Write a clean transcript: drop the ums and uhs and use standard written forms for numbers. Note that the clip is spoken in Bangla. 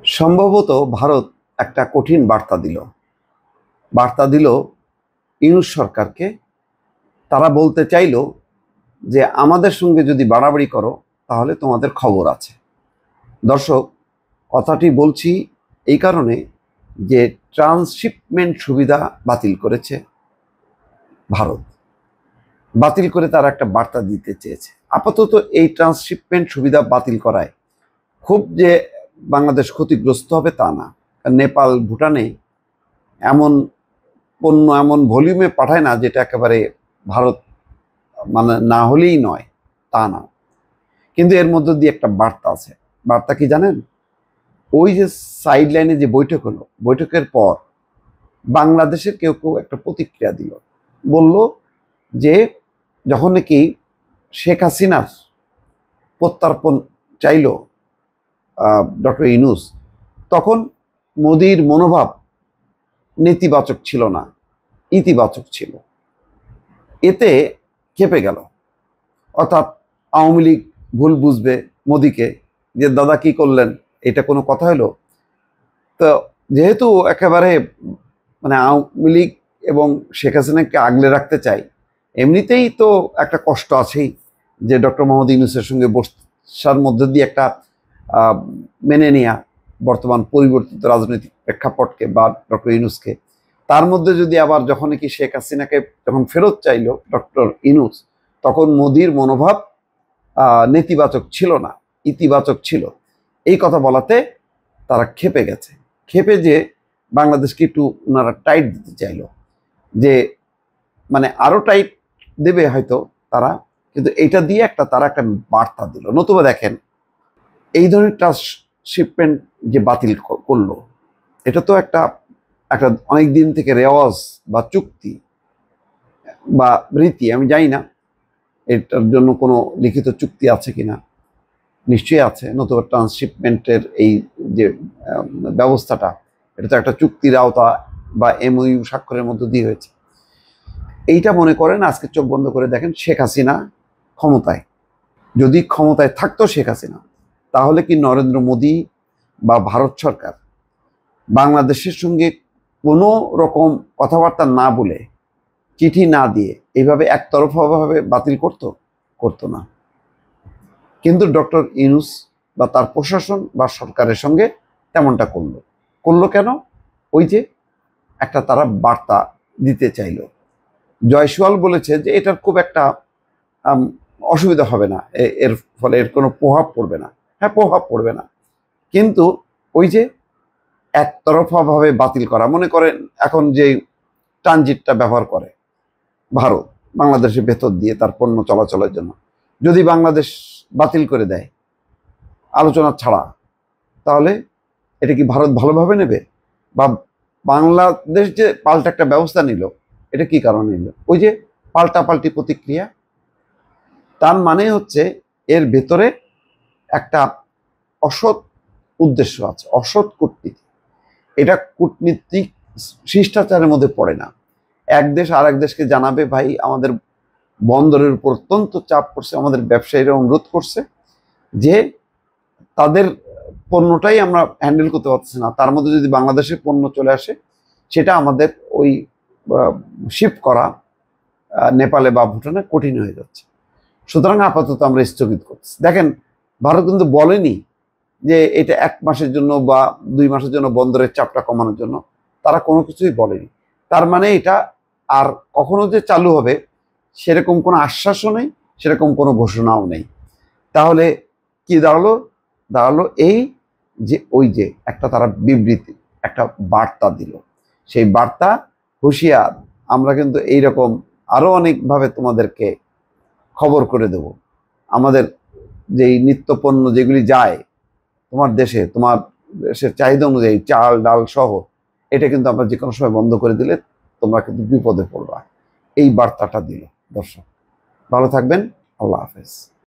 সম্ভবত ভারত একটা কঠিন বার্তা দিল ইউনূস সরকারকে। তারা বলতে চাইল যে আমাদের সঙ্গে যদি বাড়াবাড়ি করো তাহলে তোমাদের খবর আছে। দর্শক, কথাটি বলছি এই কারণে যে ট্রান্সশিপমেন্ট সুবিধা বাতিল করেছে ভারত। বাতিল করে তারা একটা বার্তা দিতে চেয়েছে। আপাতত এই ট্রান্সশিপমেন্ট সুবিধা বাতিল করায় খুব যে বাংলাদেশ ক্ষতিগ্রস্ত হবে তা না। নেপাল, ভুটানে এমন পণ্য এমন ভলিউমে পাঠায় না যেটা একেবারে ভারত মানে না হলেই নয়, তা না। কিন্তু এর মধ্যে দিয়ে একটা বার্তা আছে। বার্তা কি জানেন? ওই যে সাইড লাইনে যে বৈঠক হলো, বৈঠকের পর বাংলাদেশের কেউ কেউ একটা প্রতিক্রিয়া দিল, বলল যে যখন নাকি শেখ হাসিনার প্রত্যর্পণ চাইল ডক্টর ইউনূস, তখন মোদির মনোভাব নেতিবাচক ছিল না, ইতিবাচক ছিল। এতে খেপে গেল। অর্থাৎ আওয়ামী লীগ ভুল বুঝবে মোদিকে, যে দাদা কি করলেন, এটা কোনো কথা হলো? তো যেহেতু একেবারে মানে আওয়ামী লীগ এবং শেখ হাসিনাকে আগলে রাখতে চাই, এমনিতেই তো একটা কষ্ট আছেই যে ডক্টর মোহাম্মদ ইউনূসের সঙ্গে বসার মধ্যে দিয়ে একটা মেনে নেয়া বর্তমান পরিবর্তিত রাজনৈতিক প্রেক্ষাপটকে বা ডক্টর ইউনূসকে। তার মধ্যে যদি আবার যখন কি শেখ হাসিনাকে যখন ফেরত চাইল ডক্টর ইউনূস, তখন মোদির মনোভাব নেতিবাচক ছিল না, ইতিবাচক ছিল। এই কথা বলাতে তারা খেপে গেছে। খেপে যে বাংলাদেশকে একটু ওনারা টাইট দিতে চাইল, যে মানে আরো টাইট দেবে হয়তো তারা, কিন্তু এইটা দিয়ে তারা একটা বার্তা দিল। নতুবা দেখেন, এই ধরনের ট্রান্সশিপমেন্ট যে বাতিল করলো, এটা তো একটা অনেক দিন থেকে রেওয়াজ বা চুক্তি বা রীতি। আমি জানি না এটার জন্য কোনো লিখিত চুক্তি আছে কিনা, নিশ্চয়ই আছে। নতুবা ট্রান্সশিপমেন্টের এই যে ব্যবস্থাটা, এটা তো একটা চুক্তির আওতা বা এমওইউ স্বাক্ষরের মধ্য দিয়ে হয়েছে। এইটা মনে করেন, আজকে চোখ বন্ধ করে দেখেন শেখ হাসিনা ক্ষমতায়, যদি ক্ষমতায় থাকতো শেখ হাসিনা, তাহলে কি নরেন্দ্র মোদী বা ভারত সরকার বাংলাদেশের সঙ্গে কোনো রকম কথাবার্তা না বলে, চিঠি না দিয়ে এইভাবে একতরফাভাবে বাতিল করতো না। কিন্তু ডক্টর ইউনূস বা তার প্রশাসন বা সরকারের সঙ্গে তেমনটা করলো কেন? ওই যে তারা বার্তা দিতে চাইল। জয়সওয়াল বলেছে যে এটার খুব একটা অসুবিধা হবে না, এর ফলে এর কোনো প্রভাব পড়বে না। হ্যাঁ, প্রভাব পড়বে না, কিন্তু ওই যে একতরফাভাবে বাতিল করা। মনে করেন এখন যে ট্রানজিটটা ব্যবহার করে ভারত বাংলাদেশের ভেতর দিয়ে তার পণ্য চলাচলের জন্য, যদি বাংলাদেশ বাতিল করে দেয় আলোচনা ছাড়া, তাহলে এটা কি ভারত ভালোভাবে নেবে? বা বাংলাদেশ যে পাল্টা একটা ব্যবস্থা নিল, এটা কি কারণে নিল? ওই যে পাল্টাপাল্টি প্রতিক্রিয়া। তার মানে হচ্ছে এর ভেতরে একটা অসৎ উদ্দেশ্য আছে, অসৎ কূটনীতি। এটা কূটনীতিক শিষ্টাচারের মধ্যে পড়ে না। এক দেশ আর এক দেশকে জানাবে, ভাই আমাদের বন্দরের উপর অত্যন্ত চাপ পড়ছে, আমাদের ব্যবসায়ীরা অনুরোধ করছে যে তাদের পণ্যটাই আমরা হ্যান্ডেল করতে পারছি না, তার মধ্যে যদি বাংলাদেশের পণ্য চলে আসে, সেটা আমাদের ওই শিপ করা নেপালে বা ভুটানে কঠিন হয়ে যাচ্ছে। সুতরাং আপাতত আমরা স্থগিত করছি। দেখেন, ভারত কিন্তু বলেনি যে এটা 1 মাসের জন্য বা 2 মাসের জন্য বন্দরের চাপটা কমানোর জন্য, তারা কোনো কিছুই বলেনি। তার মানে এটা আর কখনো যে চালু হবে সেরকম কোনো আশ্বাসও নেই, সেরকম কোনো ঘোষণাও নেই। তাহলে কি দাঁড়ালো এই যে ওই যে তারা বিবৃতি, একটা বার্তা দিল। সেই বার্তা, হুঁশিয়ার, আমরা কিন্তু এইরকম আরো অনেকভাবে তোমাদেরকে খবর করে দেব। আমাদের যেই নিত্য পণ্য যেগুলি যায় তোমার দেশের চাহিদা অনুযায়ী, চাল ডাল সহ, এটা কিন্তু আমরা যে কোনো সময় বন্ধ করে দিলে তোমরা কিন্তু বিপদে পড়বা। এই বার্তাটা দিল। দর্শক, ভালো থাকবেন। আল্লাহ হাফেজ।